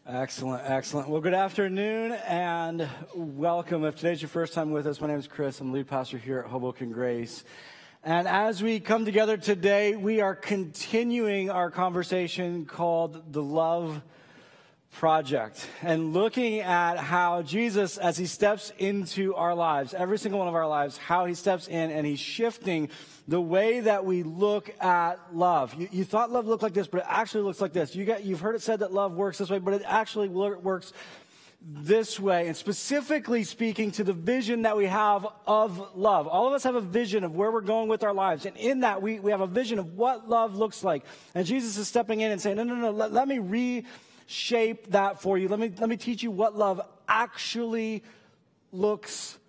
Excellent, excellent. Well, good afternoon and welcome. If today's your first time with us, my name is Chris. I'm the lead pastor here at Hoboken Grace. And as we come together today, we are continuing our conversation called The Love Project and looking at how Jesus, as he steps into our lives, every single one of our lives, how he steps in and he's shifting the way that we look at love. You thought love looked like this, but it actually looks like this. You've heard it said that love works this way, but it actually works this way. And specifically speaking to the vision that we have of love. All of us have a vision of where we're going with our lives. And in that, we have a vision of what love looks like. And Jesus is stepping in and saying, no, let me reshape that for you. Let me teach you what love actually looks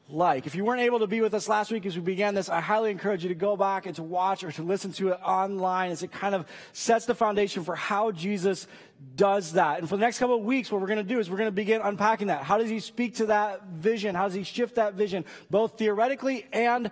like. If you weren't able to be with us last week as we began this, I highly encourage you to go back and to watch or to listen to it online as it kind of sets the foundation for how Jesus does that. And for the next couple of weeks, what we're going to do is we're going to begin unpacking that. How does he speak to that vision? How does he shift that vision, both theoretically and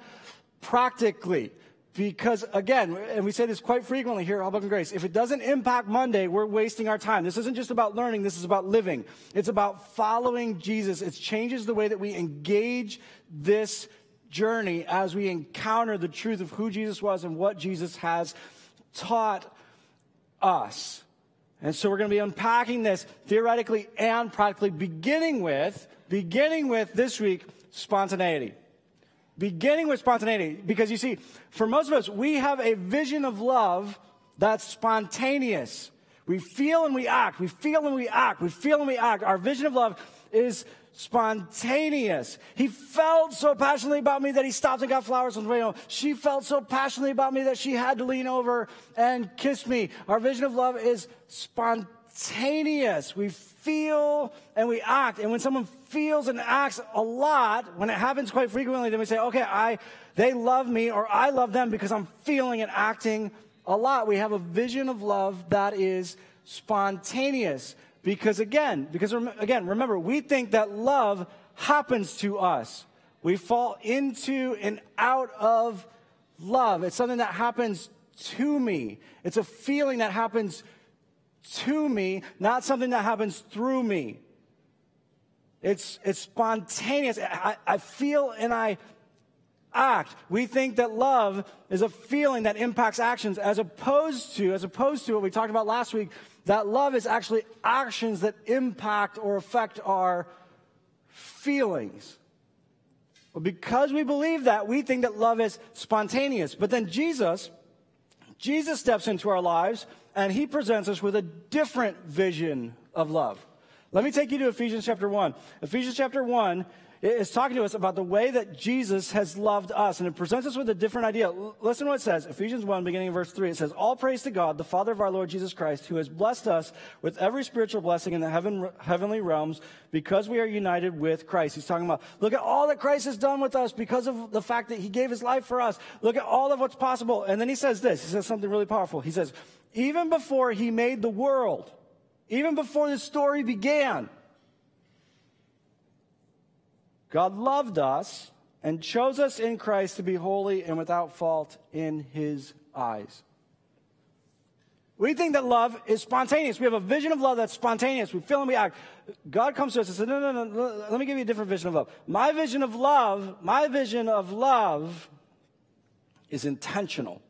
practically? Because, again, and we say this quite frequently here at Hoboken Grace, if it doesn't impact Monday, we're wasting our time. This isn't just about learning. This is about living. It's about following Jesus. It changes the way that we engage this journey as we encounter the truth of who Jesus was and what Jesus has taught us. And so we're going to be unpacking this theoretically and practically, beginning with this week, spontaneity. Beginning with spontaneity, because you see, for most of us, we have a vision of love that's spontaneous. We feel and we act. We feel and we act. We feel and we act. Our vision of love is spontaneous. He felt so passionately about me that he stopped and got flowers on the way home. She felt so passionately about me that she had to lean over and kiss me. Our vision of love is spontaneous. We feel and we act. And when someone feels and acts a lot, when it happens quite frequently, then we say, okay, they love me or I love them because I'm feeling and acting a lot. We have a vision of love that is spontaneous. Because again, remember, we think that love happens to us. We fall into and out of love. It's something that happens to me. It's a feeling that happens to me, not something that happens through me. It's spontaneous. I feel and I act. We think that love is a feeling that impacts actions as opposed to what we talked about last week, that love is actually actions that impact or affect our feelings. But because we believe that, we think that love is spontaneous. But then Jesus steps into our lives and he presents us with a different vision of love. Let me take you to Ephesians chapter 1. Ephesians chapter 1 is talking to us about the way that Jesus has loved us, and it presents us with a different idea. Listen to what it says, Ephesians 1, beginning in verse 3. It says, "All praise to God, the Father of our Lord Jesus Christ, who has blessed us with every spiritual blessing in the heavenly realms because we are united with Christ." He's talking about, look at all that Christ has done with us because of the fact that he gave his life for us. Look at all of what's possible. And then he says this. He says something really powerful. He says, even before he made the world, even before the story began, God loved us and chose us in Christ to be holy and without fault in his eyes. We think that love is spontaneous. We have a vision of love that's spontaneous. We feel and we act. God comes to us and says, no, let me give you a different vision of love. My vision of love is intentional.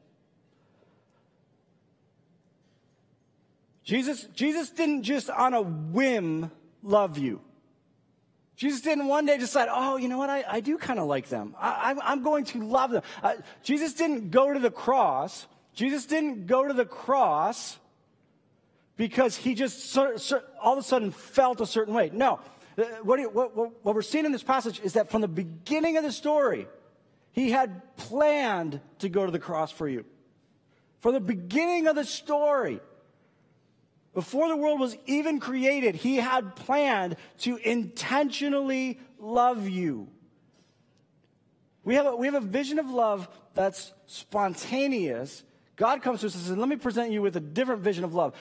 Jesus didn't just on a whim love you. Jesus didn't one day decide, oh, you know what, I do kind of like them. I'm going to love them. Jesus didn't go to the cross. Jesus didn't go to the cross because he just all of a sudden felt a certain way. No. What we're seeing in this passage is that from the beginning of the story, he had planned to go to the cross for you. From the beginning of the story, before the world was even created, he had planned to intentionally love you. We have a vision of love that's spontaneous. God comes to us and says, let me present you with a different vision of love.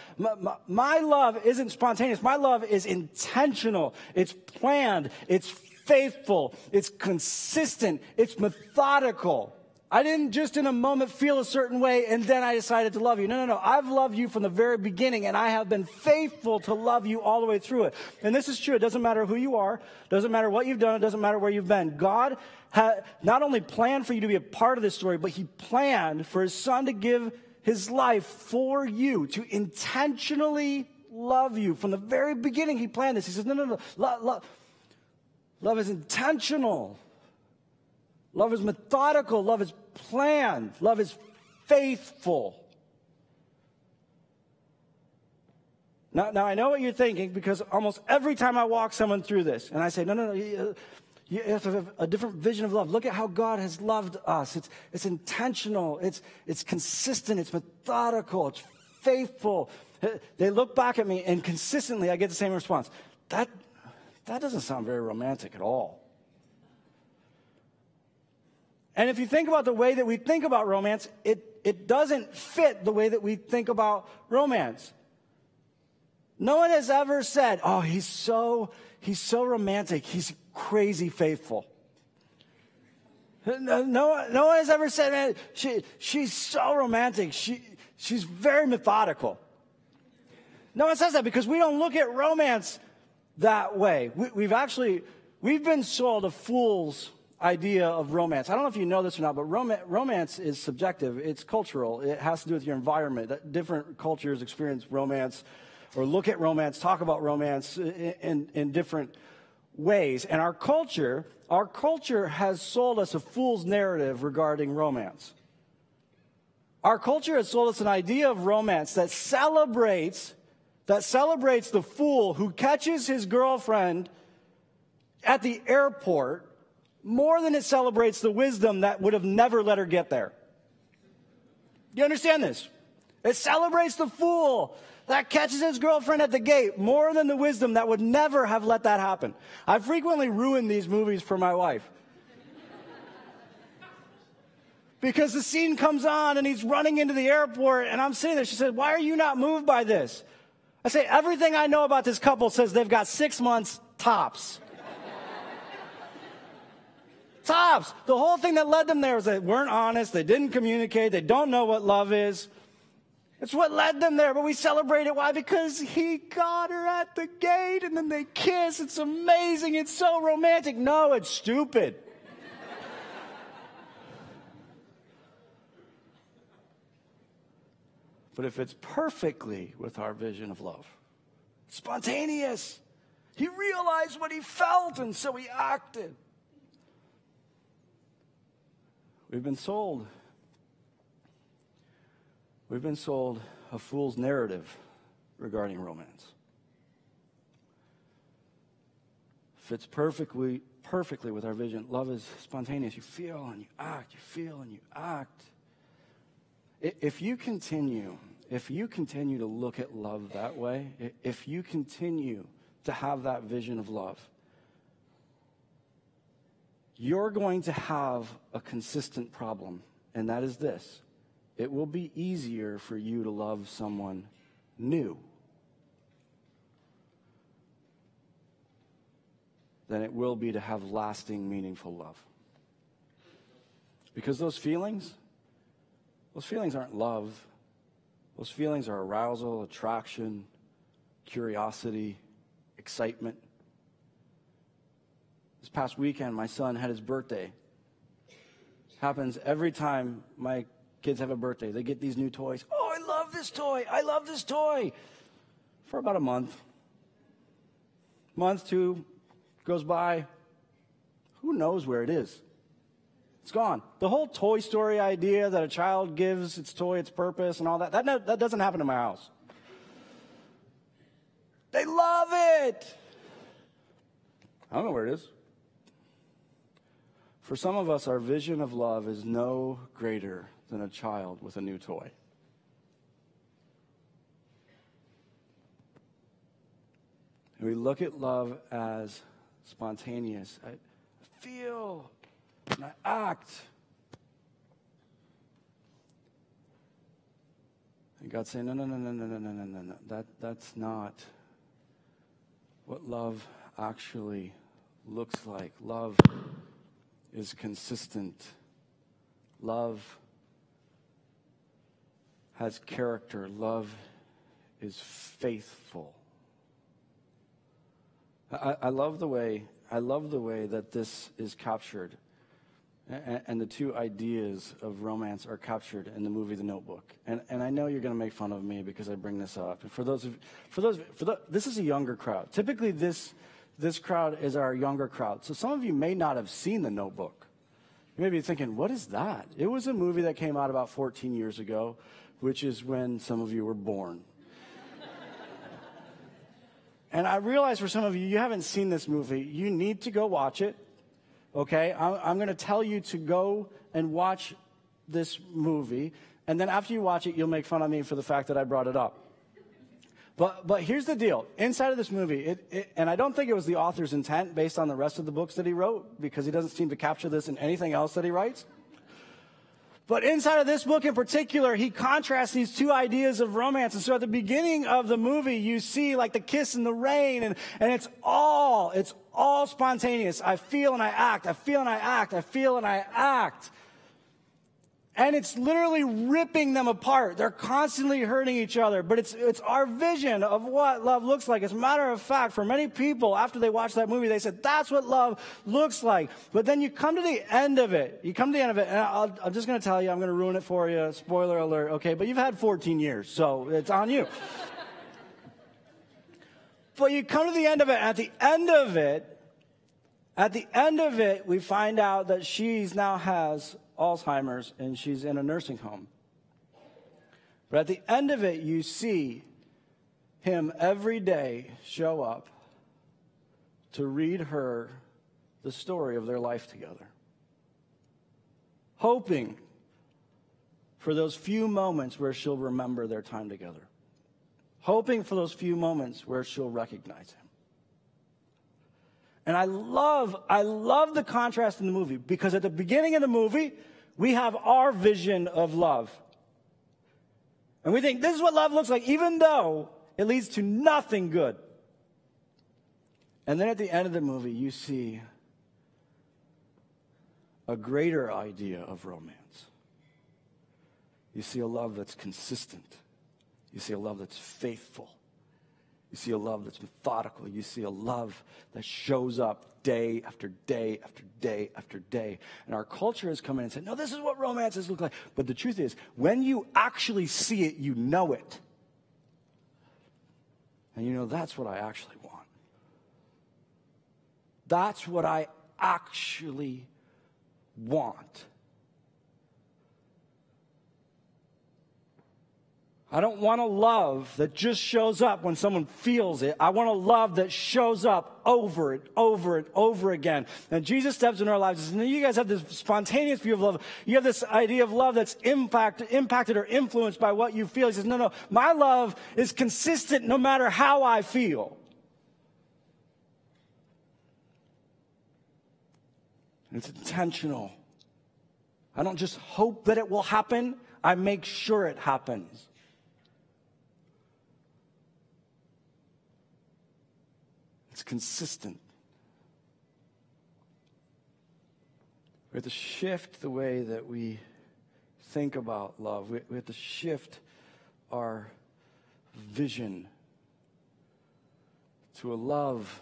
My love isn't spontaneous. My love is intentional. It's planned. It's faithful. It's consistent. It's methodical. I didn't just in a moment feel a certain way and then I decided to love you. No. I've loved you from the very beginning, and I have been faithful to love you all the way through it. And this is true. It doesn't matter who you are. Doesn't matter what you've done. It doesn't matter where you've been. God not only planned for you to be a part of this story, but he planned for his son to give his life for you, to intentionally love you. From the very beginning, he planned this. He says, no. Love is intentional. Love is methodical. Love is planned. Love is faithful. Now I know what you're thinking, because almost every time I walk someone through this, and I say, no, you have to have a different vision of love. Look at how God has loved us. It's intentional. It's consistent. It's methodical. It's faithful. They look back at me, and consistently I get the same response. That doesn't sound very romantic at all. And if you think about the way that we think about romance, it doesn't fit the way that we think about romance. No one has ever said, oh, he's so romantic, he's crazy faithful. No one has ever said, man, she's so romantic, she's very methodical. No one says that, because we don't look at romance that way. We've been sold a fool's idea of romance. I don't know if you know this or not, but romance is subjective. It's cultural. It has to do with your environment. Different cultures experience romance or look at romance, talk about romance in different ways. And our culture has sold us a fool's narrative regarding romance. Our culture has sold us an idea of romance that celebrates the fool who catches his girlfriend at the airport more than it celebrates the wisdom that would have never let her get there. Do you understand this? It celebrates the fool that catches his girlfriend at the gate more than the wisdom that would never have let that happen. I frequently ruin these movies for my wife. Because the scene comes on and he's running into the airport and I'm sitting there. She said, why are you not moved by this? I say, everything I know about this couple says they've got 6 months tops. Tops. The whole thing that led them there was they weren't honest, they didn't communicate, they don't know what love is. It's what led them there, but we celebrate it. Why? Because he got her at the gate and then they kiss. It's amazing. It's so romantic. No, it's stupid. But if it's perfectly with our vision of love, spontaneous. He realized what he felt and so he acted. We've been sold a fool's narrative regarding romance. Fits perfectly with our vision. Love is spontaneous. You feel and you act. You feel and you act. If you continue to look at love that way, if you continue to have that vision of love, you're going to have a consistent problem, and that is this. It will be easier for you to love someone new than it will be to have lasting, meaningful love. Because those feelings aren't love. Those feelings are arousal, attraction, curiosity, excitement. This past weekend, my son had his birthday. Happens every time my kids have a birthday. They get these new toys. Oh, I love this toy. I love this toy. For about a month. Month, 2 goes by. Who knows where it is? It's gone. The whole Toy Story idea that a child gives its toy its purpose and all that doesn't happen in my house. They love it. I don't know where it is. For some of us, our vision of love is no greater than a child with a new toy. And we look at love as spontaneous. I feel and I act. And God's saying, no. That's not what love actually looks like. Love is consistent. Love has character. Love is faithful. I love the way that this is captured, and the two ideas of romance are captured in the movie The Notebook. And I know you're going to make fun of me because I bring this up. And this is a younger crowd. Typically, this crowd is our younger crowd. So some of you may not have seen The Notebook. You may be thinking, what is that? It was a movie that came out about 14 years ago, which is when some of you were born. And I realize for some of you, you haven't seen this movie. You need to go watch it, okay? I'm going to tell you to go and watch this movie, and then after you watch it, you'll make fun of me for the fact that I brought it up. But here's the deal. Inside of this movie, and I don't think it was the author's intent based on the rest of the books that he wrote, because he doesn't seem to capture this in anything else that he writes. But inside of this book in particular, he contrasts these two ideas of romance. And so at the beginning of the movie, you see like the kiss in the rain, and it's all spontaneous. I feel and I act. I feel and I act. I feel and I act. And it's literally ripping them apart. They're constantly hurting each other. But it's our vision of what love looks like. As a matter of fact, for many people, after they watched that movie, they said, that's what love looks like. But then you come to the end of it. And I'm just going to tell you, I'm going to ruin it for you. Spoiler alert, okay? But you've had 14 years, so it's on you. But you come to the end of it. At the end of it, we find out that she now has Alzheimer's, and she's in a nursing home. But at the end of it, you see him every day show up to read her the story of their life together, hoping for those few moments where she'll remember their time together, hoping for those few moments where she'll recognize him. And I love the contrast in the movie, because at the beginning of the movie, we have our vision of love. And we think this is what love looks like, even though it leads to nothing good. And then at the end of the movie, you see a greater idea of romance. You see a love that's consistent. You see a love that's faithful. You see a love that's methodical. You see a love that shows up day after day after day after day. And our culture has come in and said, no, this is what romances look like. But the truth is, when you actually see it, you know it. And you know, that's what I actually want. That's what I actually want. I don't want a love that just shows up when someone feels it. I want a love that shows up over and over again. And Jesus steps into our lives and says, you guys have this spontaneous view of love. You have this idea of love that's impacted or influenced by what you feel. He says, no, my love is consistent no matter how I feel. And it's intentional. I don't just hope that it will happen. I make sure it happens. It's consistent. We have to shift the way that we think about love. We have to shift our vision to a love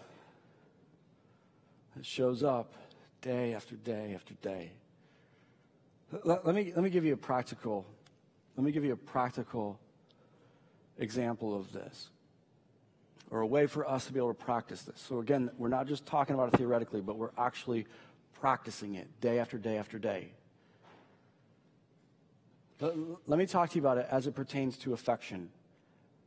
that shows up day after day after day. Let me give you a practical example of this, or a way for us to be able to practice this. So again, we're not just talking about it theoretically, but we're actually practicing it day after day after day. Let me talk to you about it as it pertains to affection.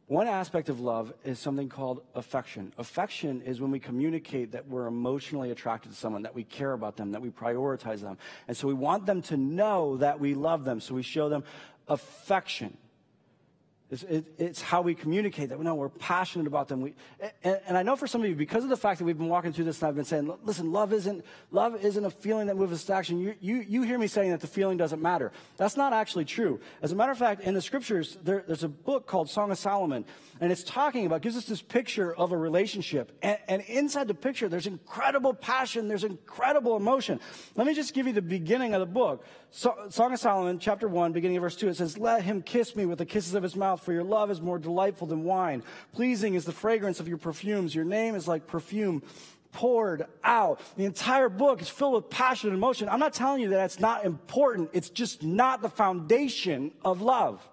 One aspect of love is something called affection. Affection is when we communicate that we're emotionally attracted to someone, that we care about them, that we prioritize them. And so we want them to know that we love them, so we show them affection. It's how we communicate that. No, we're passionate about them. And I know for some of you, because of the fact that we've been walking through this, and I've been saying, listen, love isn't a feeling that moves us to action. You hear me saying that the feeling doesn't matter. That's not actually true. As a matter of fact, in the scriptures, there's a book called Song of Solomon, and it's gives us this picture of a relationship. And inside the picture, there's incredible passion. There's incredible emotion. Let me just give you the beginning of the book. Song of Solomon, chapter 1, beginning of verse 2, it says, let him kiss me with the kisses of his mouth, for your love is more delightful than wine. Pleasing is the fragrance of your perfumes. Your name is like perfume poured out. The entire book is filled with passion and emotion. I'm not telling you that it's not important. It's just not the foundation of love.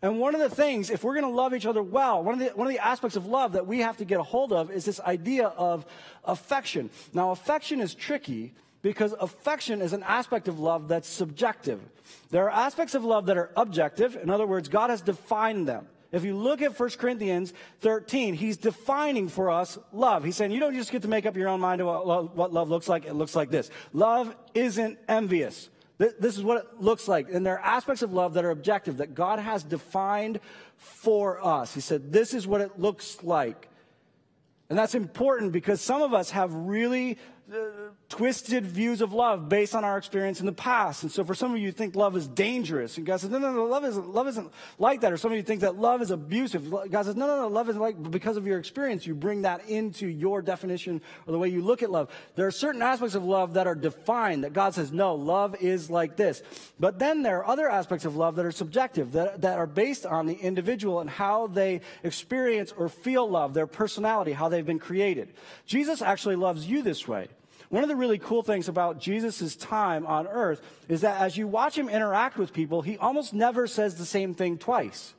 And one of the things, if we're going to love each other well, one of the aspects of love that we have to get a hold of is this idea of affection. Now, affection is tricky because affection is an aspect of love that's subjective. There are aspects of love that are objective. In other words, God has defined them. If you look at 1 Corinthians 13, he's defining for us love. He's saying you don't just get to make up your own mind about what love looks like. It looks like this. Love isn't envious. This is what it looks like. And there are aspects of love that are objective, that God has defined for us. He said, this is what it looks like. And that's important because some of us have really twisted views of love based on our experience in the past. And so for some of you think love is dangerous. And God says, no, love isn't like that. Or some of you think that love is abusive. God says, no, love isn't like, because of your experience, you bring that into your definition or the way you look at love. There are certain aspects of love that are defined, that God says, no, love is like this. But then there are other aspects of love that are subjective, that are based on the individual and how they experience or feel love, their personality, how they've been created. Jesus actually loves you this way. One of the really cool things about Jesus' time on earth is that as you watch him interact with people, he almost never says the same thing twice.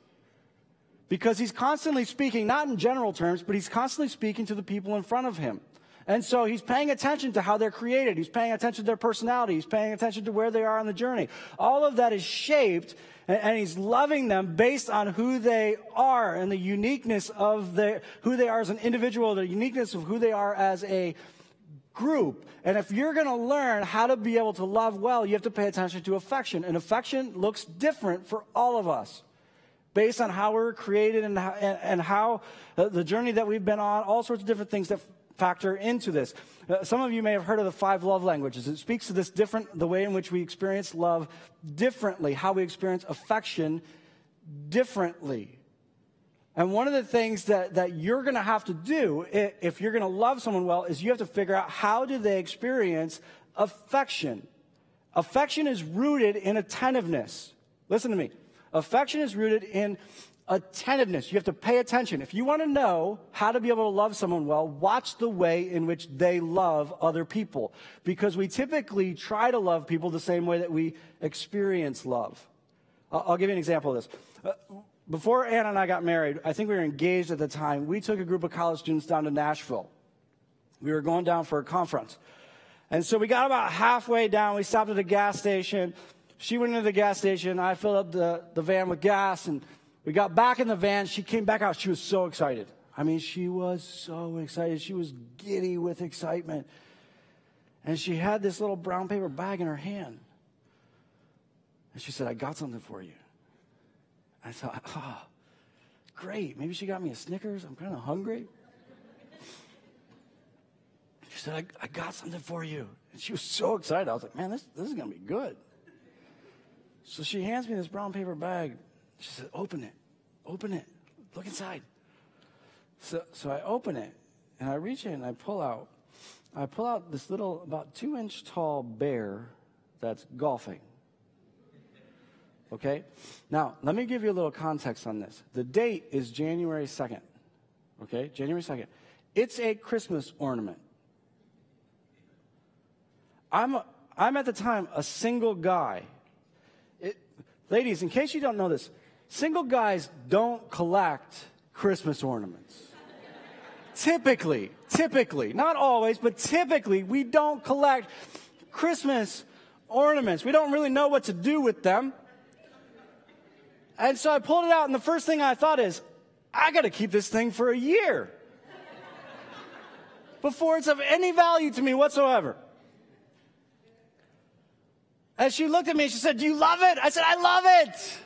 Because he's constantly speaking, not in general terms, but he's constantly speaking to the people in front of him. And so he's paying attention to how they're created. He's paying attention to their personality. He's paying attention to where they are on the journey. All of that is shaped, and he's loving them based on who they are and the uniqueness of who they are as an individual, the uniqueness of who they are as a group. And if you're going to learn how to be able to love well, you have to pay attention to affection. And affection looks different for all of us based on how we're created and how the journey that we've been on, all sorts of different things that factor into this. Some of you may have heard of the 5 love languages. It speaks to this the way in which we experience love differently, how we experience affection differently. And one of the things that you're going to have to do if you're going to love someone well is you have to figure out how do they experience affection. Affection is rooted in attentiveness. Listen to me. Affection is rooted in attentiveness. You have to pay attention. If you want to know how to be able to love someone well, watch the way in which they love other people. Because we typically try to love people the same way that we experience love. I'll give you an example of this. Before Anna and I got married, I think we were engaged at the time, we took a group of college students down to Nashville. We were going down for a conference. And so we got about halfway down. We stopped at a gas station. She went into the gas station. I filled up the van with gas. And we got back in the van. She came back out. She was so excited. I mean, she was so excited. She was giddy with excitement. And she had this little brown paper bag in her hand. And she said, I got something for you. I thought, oh, great. Maybe she got me a Snickers. I'm kind of hungry. She said, I got something for you. And she was so excited. I was like, man, this is going to be good. So she hands me this brown paper bag. She said, open it. Open it. Look inside. So I open it, and I reach in, and I pull out this little, about 2-inch tall bear that's golfing. Okay? Now, let me give you a little context on this. The date is January 2nd. Okay? January 2nd. It's a Christmas ornament. I'm at the time a single guy. Ladies, in case you don't know this, single guys don't collect Christmas ornaments. Typically, not always, but typically, we don't collect Christmas ornaments. We don't really know what to do with them. And so I pulled it out, and the first thing I thought is, I got to keep this thing for a year before it's of any value to me whatsoever. And she looked at me and she said, do you love it? I said, I love it.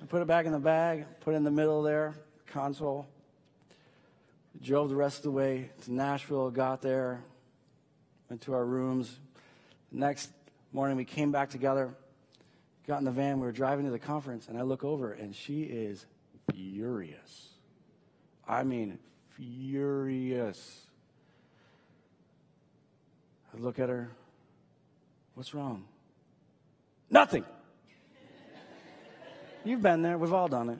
I put it back in the bag, put it in the middle there, console. Drove the rest of the way to Nashville, got there, went to our rooms. Next morning, we came back together, got in the van, we were driving to the conference, and I look over, and she is furious. I mean, furious. I look at her. What's wrong? Nothing. You've been there. We've all done it.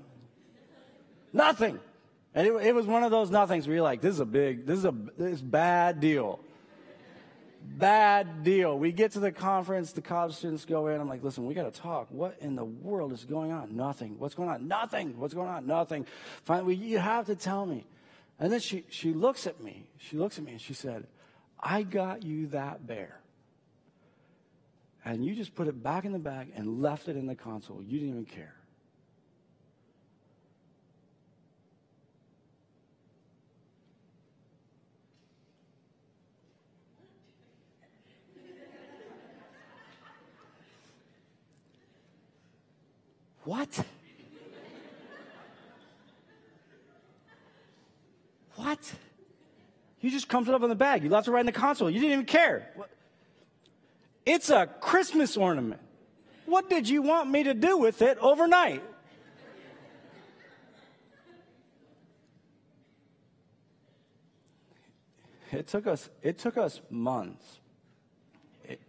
Nothing. And it was one of those nothings where you're like, this is bad deal. Bad deal. We get to the conference, the college students go in. I'm like, listen, we got to talk. What in the world is going on? Nothing. What's going on? Nothing. What's going on? Nothing. Finally, you have to tell me. And then she looks at me. She looks at me and she said, I got you that bear. And you just put it back in the bag and left it in the console. You didn't even care. What? What? You just crumped it up in the bag. You left it right in the console. You didn't even care. What? It's a Christmas ornament. What did you want me to do with it overnight? It took us months.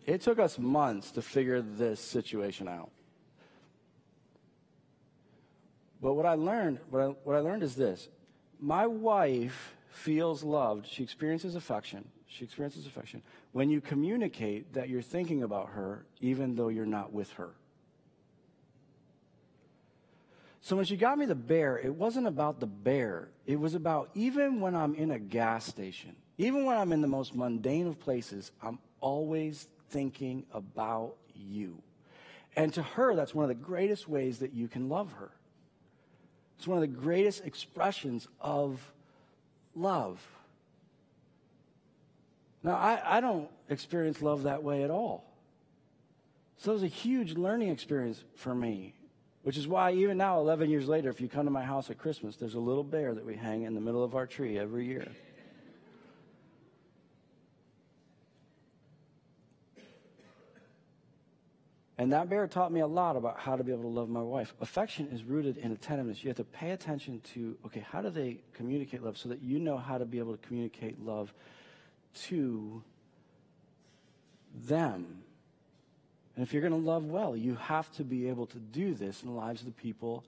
It took us months to figure this situation out. But what I learned is this. My wife feels loved. She experiences affection. When you communicate that you're thinking about her, even though you're not with her. So when she got me the bear, it wasn't about the bear. It was about even when I'm in a gas station, even when I'm in the most mundane of places, I'm always thinking about you. And to her, that's one of the greatest ways that you can love her. It's one of the greatest expressions of love. Now, I don't experience love that way at all. So it was a huge learning experience for me, which is why even now, 11 years later, if you come to my house at Christmas, there's a little bear that we hang in the middle of our tree every year. And that bear taught me a lot about how to be able to love my wife. Affection is rooted in attentiveness. You have to pay attention to, okay, how do they communicate love so that you know how to be able to communicate love to them. And if you're going to love well, you have to be able to do this in the lives of the people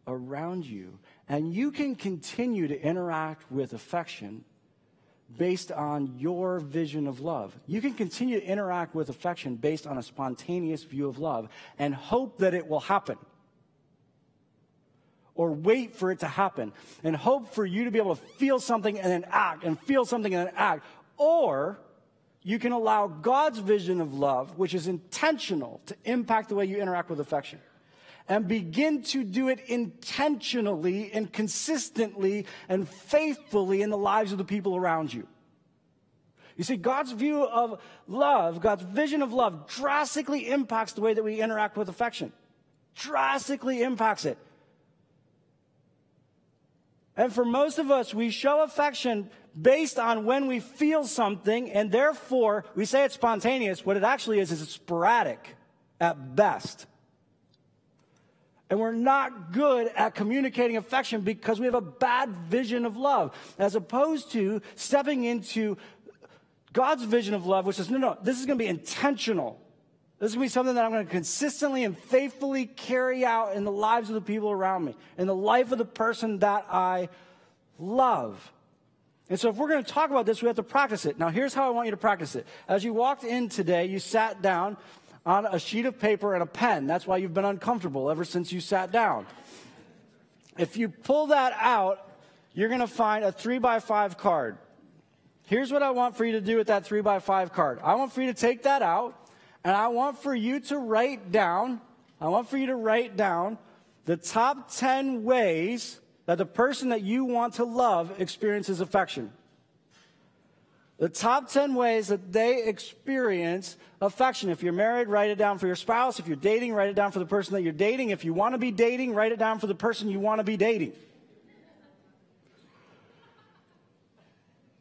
around you. And you can continue to interact with affection based on your vision of love. You can continue to interact with affection based on a spontaneous view of love and hope that it will happen. Or wait for it to happen and hope for you to be able to feel something and then act and feel something and then act. Or you can allow God's vision of love, which is intentional, to impact the way you interact with affection. And begin to do it intentionally and consistently and faithfully in the lives of the people around you. You see, God's view of love, God's vision of love drastically impacts the way that we interact with affection. Drastically impacts it. And for most of us, we show affection based on when we feel something, and therefore, we say it's spontaneous. What it actually is it's sporadic at best. And we're not good at communicating affection because we have a bad vision of love, as opposed to stepping into God's vision of love, which is, no, this is going to be intentional. This is going to be something that I'm going to consistently and faithfully carry out in the lives of the people around me, in the life of the person that I love. And so if we're going to talk about this, we have to practice it. Now, here's how I want you to practice it. As you walked in today, you sat down on a sheet of paper and a pen. That's why you've been uncomfortable ever since you sat down. If you pull that out, you're going to find a 3x5 card. Here's what I want for you to do with that 3x5 card. I want for you to take that out, and I want for you to write down the top 10 ways that the person that you want to love experiences affection. The top 10 ways that they experience affection. If you're married, write it down for your spouse. If you're dating, write it down for the person that you're dating. If you want to be dating, write it down for the person you want to be dating.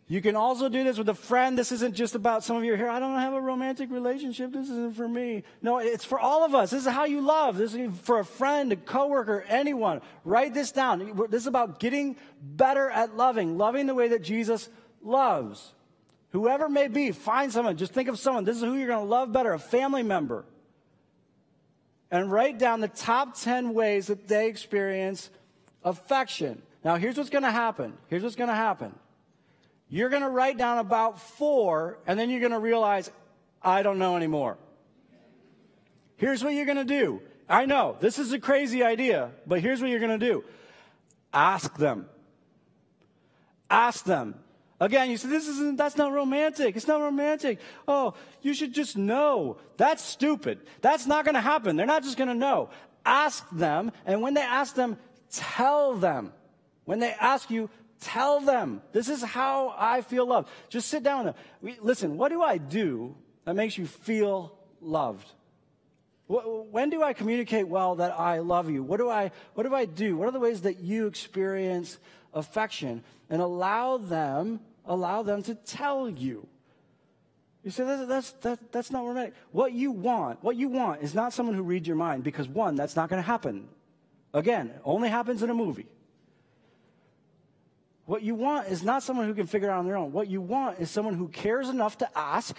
You can also do this with a friend. This isn't just about some of you here. I don't have a romantic relationship. This isn't for me. No, it's for all of us. This is how you love. This is for a friend, a coworker, anyone. Write this down. This is about getting better at loving the way that Jesus loves. Whoever may be, find someone. Just think of someone. This is who you're going to love better, a family member. And write down the top 10 ways that they experience affection. Now, here's what's going to happen. You're going to write down about 4, and then you're going to realize, I don't know anymore. Here's what you're going to do. I know, this is a crazy idea, but here's what you're going to do. Ask them. Ask them. Again, you say, that's not romantic. It's not romantic. Oh, you should just know. That's stupid. That's not going to happen. They're not just going to know. Ask them, and when they ask them, tell them. When they ask you, tell them. This is how I feel loved. Just sit down with them. Listen, what do I do that makes you feel loved? When do I communicate well that I love you? What do I do? What are the ways that you experience affection? And allow them to tell you. You say, that's not romantic. What you want is not someone who reads your mind, because one, that's not going to happen. Again, it only happens in a movie. What you want is not someone who can figure it out on their own. What you want is someone who cares enough to ask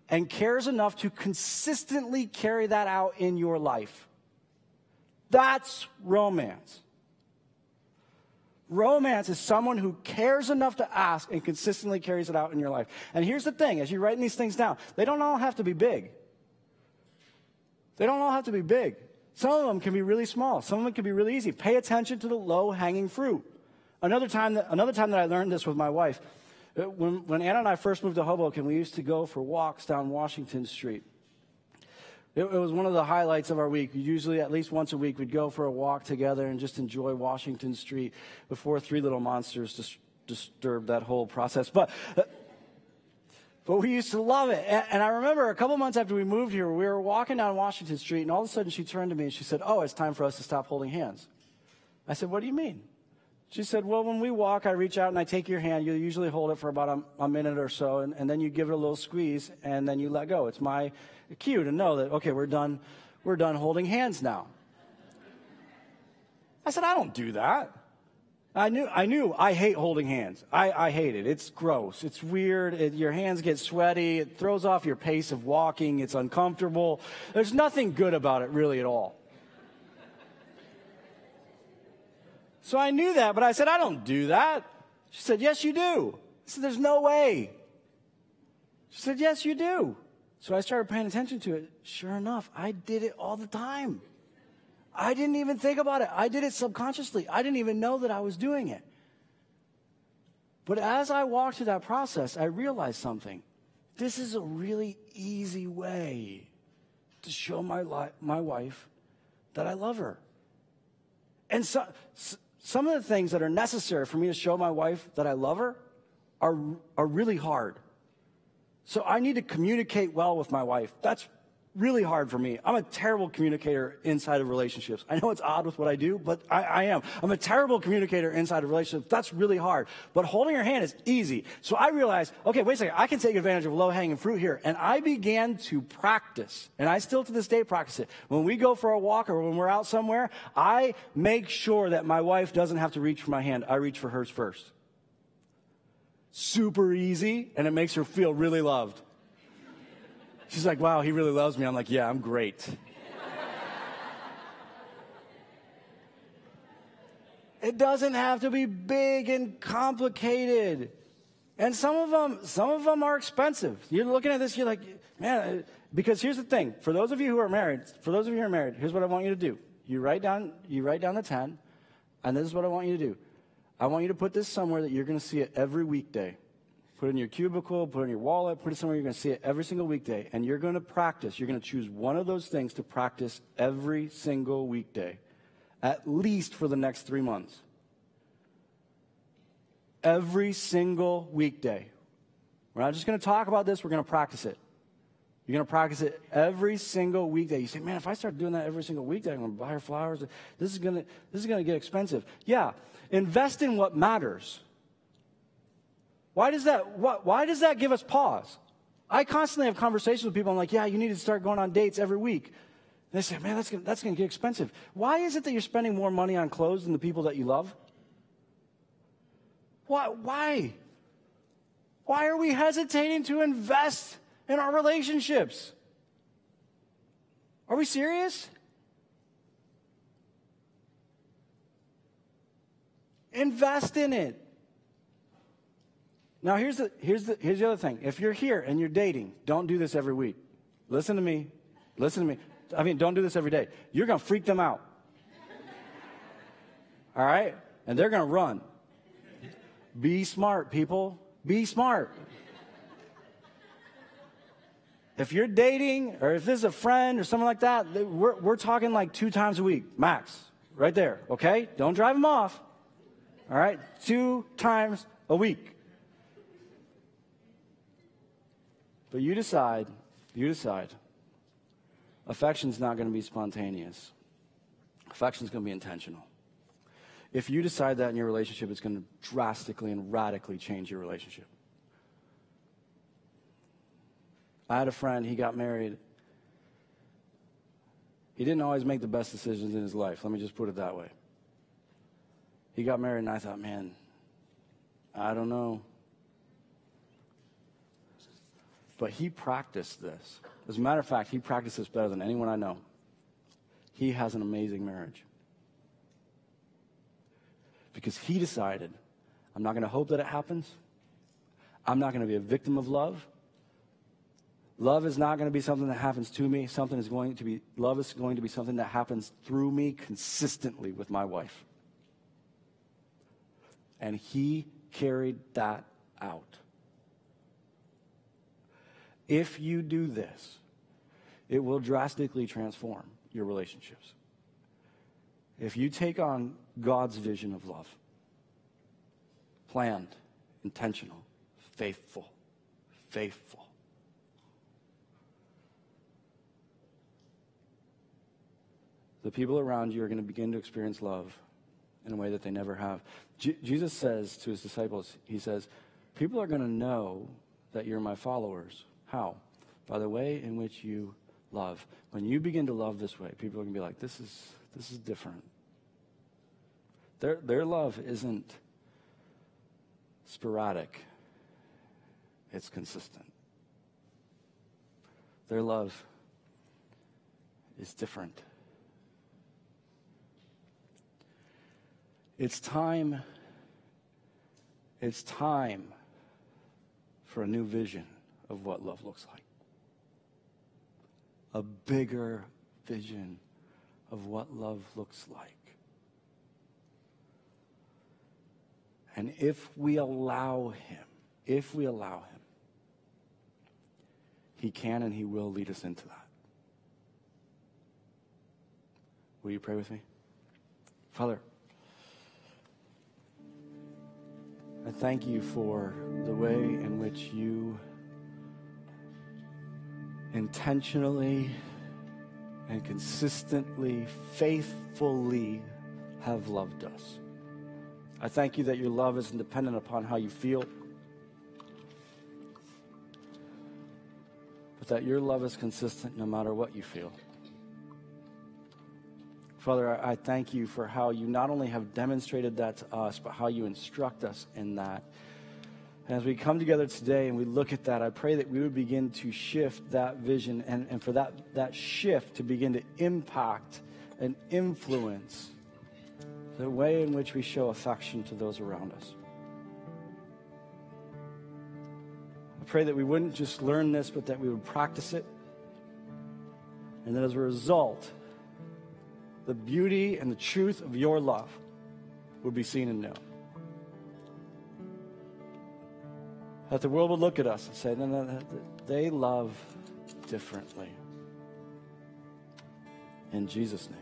and cares enough to consistently carry that out in your life. That's romance. Romance is someone who cares enough to ask and consistently carries it out in your life. And here's the thing, as you're writing these things down, they don't all have to be big. They don't all have to be big. Some of them can be really small. Some of them can be really easy. Pay attention to the low-hanging fruit. Another time that I learned this with my wife, when Anna and I first moved to Hoboken, we used to go for walks down Washington Street. It was one of the highlights of our week. Usually at least once a week we'd go for a walk together and just enjoy Washington Street before three little monsters disturbed that whole process. But we used to love it. And I remember a couple months after we moved here, we were walking down Washington Street, and all of a sudden she turned to me and she said, "Oh, it's time for us to stop holding hands." I said, "What do you mean?" She said, "Well, when we walk, I reach out and I take your hand. You usually hold it for about a minute or so, and then you give it a little squeeze, and then you let go. It's my cue to know that, okay, we're done holding hands now." I said, "I don't do that." I knew I hate holding hands. I hate it. It's gross. It's weird. Your hands get sweaty. It throws off your pace of walking. It's uncomfortable. There's nothing good about it really at all. So I knew that, but I said, "I don't do that." She said, "Yes, you do." I said, "There's no way." She said, "Yes, you do." So I started paying attention to it. Sure enough, I did it all the time. I didn't even think about it. I did it subconsciously. I didn't even know that I was doing it. But as I walked through that process, I realized something. This is a really easy way to show my wife that I love her. And some of the things that are necessary for me to show my wife that I love her are really hard. So I need to communicate well with my wife. That's really hard for me. I'm a terrible communicator inside of relationships. I know it's odd with what I do, but I am. I'm a terrible communicator inside of relationships. That's really hard. But holding her hand is easy. So I realized, okay, wait a second, I can take advantage of low-hanging fruit here. And I began to practice, and I still to this day practice it. When we go for a walk or when we're out somewhere, I make sure that my wife doesn't have to reach for my hand. I reach for hers first. Super easy, and it makes her feel really loved. She's like, "Wow, he really loves me." I'm like, "Yeah, I'm great." It doesn't have to be big and complicated. And some of them are expensive. You're looking at this, you're like, man, because here's the thing. For those of you who are married, here's what I want you to do. You write down the 10, and this is what I want you to do. I want you to put this somewhere that you're going to see it every weekday. Put it in your cubicle, put it in your wallet, put it somewhere you're going to see it every single weekday. And you're going to practice. You're going to choose one of those things to practice every single weekday, at least for the next 3 months. Every single weekday. We're not just going to talk about this, we're going to practice it. You're going to practice it every single weekday. You say, man, if I start doing that every single weekday, I'm going to buy her flowers. This is going to get expensive. Yeah, invest in what matters. Why does that give us pause? I constantly have conversations with people. I'm like, yeah, you need to start going on dates every week. And they say, man, that's going to get expensive. Why is it that you're spending more money on clothes than the people that you love? Why? Why are we hesitating to invest in our relationships? Are we serious? Invest in it. Now, here's the other thing. If you're here and you're dating, don't do this every week. Listen to me. I mean, don't do this every day. You're going to freak them out. All right? And they're going to run. Be smart, people. Be smart. If you're dating, or if this is a friend or something like that, we're talking like 2 times a week, max. Right there, okay? Don't drive them off. All right? 2 times a week. But you decide, affection's not going to be spontaneous. Affection's going to be intentional. If you decide that in your relationship, it's going to drastically and radically change your relationship. I had a friend, he got married. He didn't always make the best decisions in his life. Let me just put it that way. He got married, and I thought, man, I don't know. But he practiced this. As a matter of fact, he practiced this better than anyone I know. He has an amazing marriage. Because he decided, I'm not going to hope that it happens. I'm not going to be a victim of love. Love is not going to be something that happens to me. Love is going to be something that happens through me consistently with my wife. And he carried that out. If you do this, it will drastically transform your relationships. If you take on God's vision of love, planned, intentional, faithful, the people around you are going to begin to experience love in a way that they never have. Jesus says to his disciples, he says, people are going to know that you're my followers. How? By the way in which you love. When you begin to love this way, people are going to be like, this is different. Their love isn't sporadic. It's consistent. Their love is different. It's time for a new vision of what love looks like. A bigger vision of what love looks like. And if we allow him, he can and he will lead us into that. Will you pray with me? Father, I thank you for the way in which you intentionally and consistently, faithfully have loved us. I thank you that your love isn't dependent upon how you feel, but that your love is consistent no matter what you feel. Father, I thank you for how you not only have demonstrated that to us, but how you instruct us in that. And as we come together today and we look at that, I pray that we would begin to shift that vision and for that shift to begin to impact and influence the way in which we show affection to those around us. I pray that we wouldn't just learn this, but that we would practice it. And that as a result, the beauty and the truth of your love would be seen and known. That the world would look at us and say, no, they love differently. In Jesus' name.